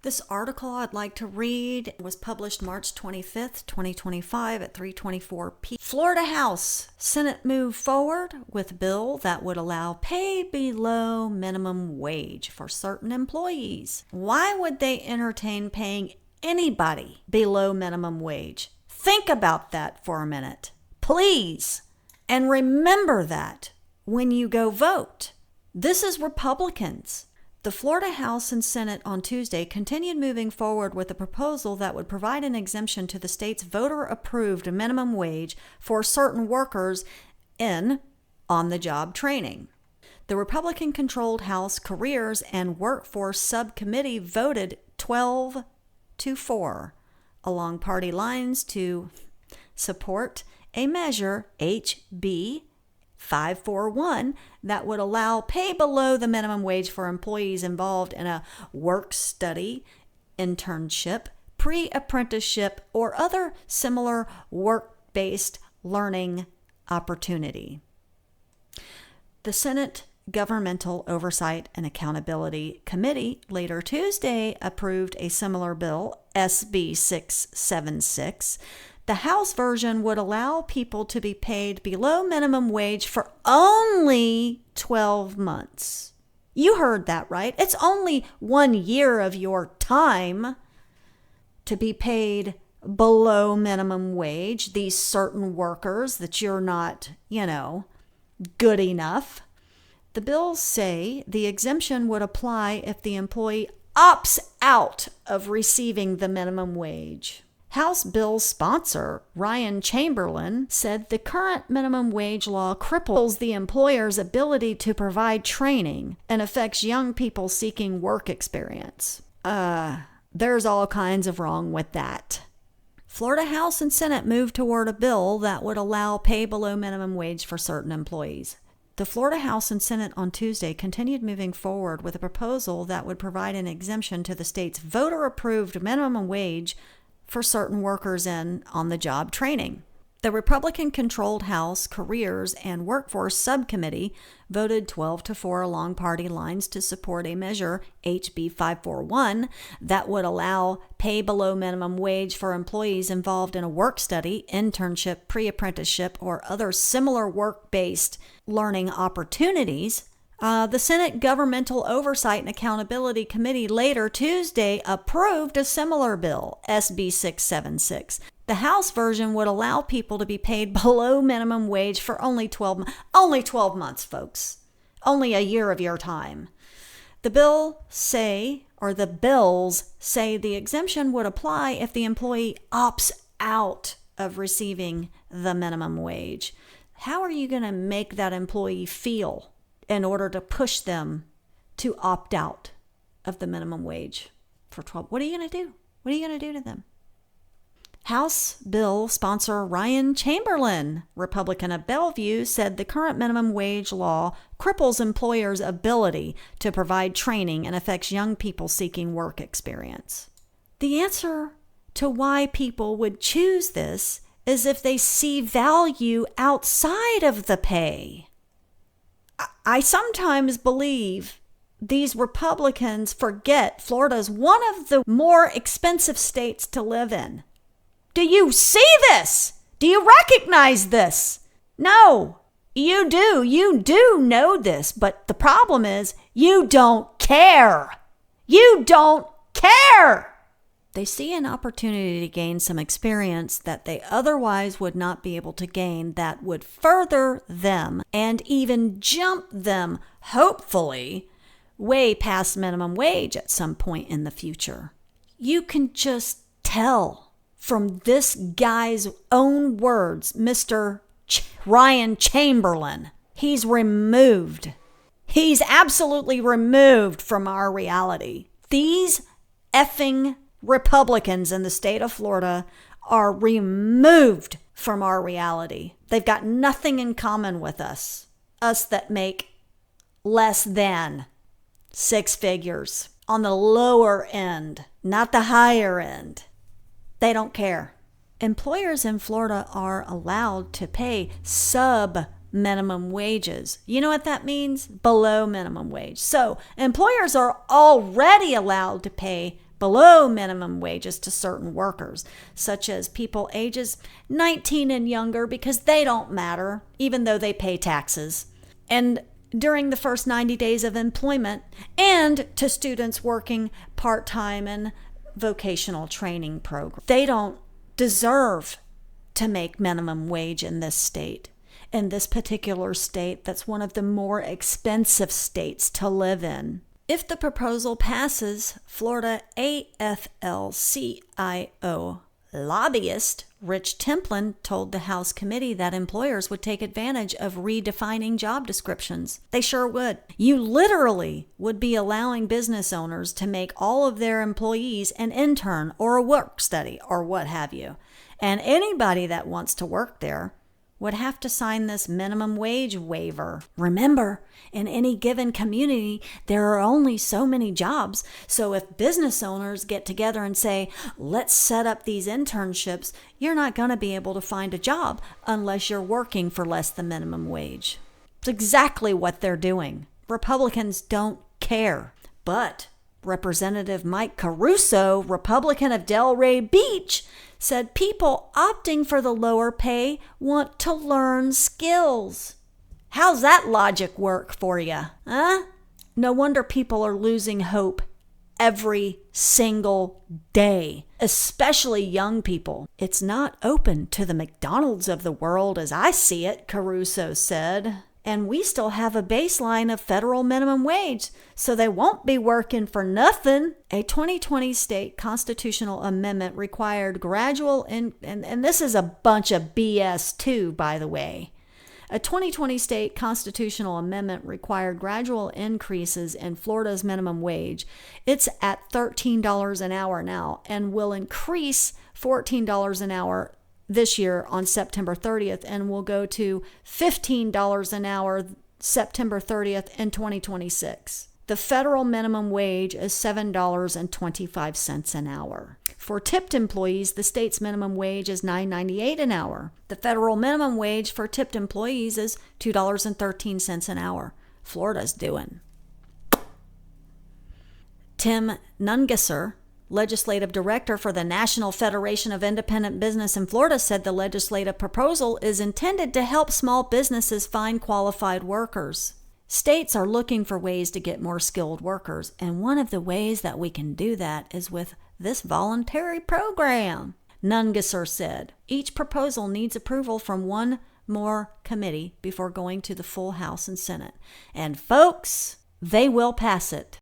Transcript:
This article I'd like to read was published March 25th, 2025 at 3:24 p.m. Florida House Senate move forward with bill that would allow pay below minimum wage for certain employees. Why would they entertain paying anybody below minimum wage? Think about that for a minute, please. And remember that when you go vote. This is Republicans. The Florida House and Senate on Tuesday continued moving forward with a proposal that would provide an exemption to the state's voter-approved minimum wage for certain workers in on-the-job training. The Republican-controlled House Careers and Workforce Subcommittee voted 12-4 along party lines to support a measure, HB 541, that would allow pay below the minimum wage for employees involved in a work study, internship, pre-apprenticeship, or other similar work-based learning opportunity. The Senate Governmental Oversight and Accountability Committee later Tuesday approved a similar bill, SB 676. The House version would allow people to be paid below minimum wage for only 12 months. You heard that right. It's only 1 year of your time to be paid below minimum wage. These certain workers that you're not, good enough. The bills say the exemption would apply if the employee opts out of receiving the minimum wage. House bill sponsor Ryan Chamberlain said the current minimum wage law cripples the employer's ability to provide training and affects young people seeking work experience. There's all kinds of wrong with that. Florida House and Senate moved toward a bill that would allow pay below minimum wage for certain employees. The Florida House and Senate on Tuesday continued moving forward with a proposal that would provide an exemption to the state's voter-approved minimum wage for certain workers in on-the-job training. The Republican-controlled House Careers and Workforce Subcommittee voted 12-4 along party lines to support a measure, HB 541, that would allow pay below minimum wage for employees involved in a work study, internship, pre-apprenticeship, or other similar work-based learning opportunities. The Senate Governmental Oversight and Accountability Committee later Tuesday approved a similar bill, SB 676. The House version would allow people to be paid below minimum wage for only 12 months, folks. Only a year of your time. The bills say the exemption would apply if the employee opts out of receiving the minimum wage. How are you going to make that employee feel in order to push them to opt out of the minimum wage for 12? What are you going to do? What are you going to do to them? House bill sponsor Ryan Chamberlain, Republican of Bellevue, said the current minimum wage law cripples employers' ability to provide training and affects young people seeking work experience. The answer to why people would choose this is if they see value outside of the pay. I sometimes believe these Republicans forget Florida is one of the more expensive states to live in. Do you see this? Do you recognize this? No, you do. You do know this, but the problem is you don't care. You don't care. They see an opportunity to gain some experience that they otherwise would not be able to gain that would further them and even jump them, hopefully, way past minimum wage at some point in the future. You can just tell from this guy's own words, Mr. Ryan Chamberlain, he's removed. He's absolutely removed from our reality. These effing Republicans in the state of Florida are removed from our reality. They've got nothing in common with us that make less than 6 figures on the lower end, not the higher end. They don't care. Employers in Florida are allowed to pay sub-minimum wages. You know what that means? Below minimum wage. So employers are already allowed to pay below minimum wages to certain workers, such as people ages 19 and younger, because they don't matter, even though they pay taxes. And during the first 90 days of employment, and to students working part-time in vocational training programs. They don't deserve to make minimum wage in this state. In this particular state, that's one of the more expensive states to live in. If the proposal passes, Florida AFL-CIO lobbyist Rich Templin told the House committee that employers would take advantage of redefining job descriptions. They sure would. You literally would be allowing business owners to make all of their employees an intern or a work study or what have you. And anybody that wants to work there would have to sign this minimum wage waiver. Remember, in any given community, there are only so many jobs. So if business owners get together and say, let's set up these internships, you're not going to be able to find a job unless you're working for less than minimum wage. It's exactly what they're doing. Republicans don't care. But Representative Mike Caruso, Republican of Delray Beach, said people opting for the lower pay want to learn skills. How's that logic work for you, huh? No wonder people are losing hope every single day, especially young people. It's not open to the McDonald's of the world as I see it, Caruso said. And we still have a baseline of federal minimum wage, so they won't be working for nothing. A 2020 state constitutional amendment required gradual, and this is a bunch of BS too, by the way. A 2020 state constitutional amendment required gradual increases in Florida's minimum wage. It's at $13 an hour now and will increase $14 an hour this year on September 30th and will go to $15 an hour September 30th in 2026. The federal minimum wage is $7.25 an hour. For tipped employees, the state's minimum wage is $9.98 an hour. The federal minimum wage for tipped employees is $2.13 an hour. Florida's doing. Tim Nungesser, legislative director for the National Federation of Independent Business in Florida, said the legislative proposal is intended to help small businesses find qualified workers. States are looking for ways to get more skilled workers, and one of the ways that we can do that is with this voluntary program. Nungesser said, each proposal needs approval from one more committee before going to the full House and Senate. And folks, they will pass it.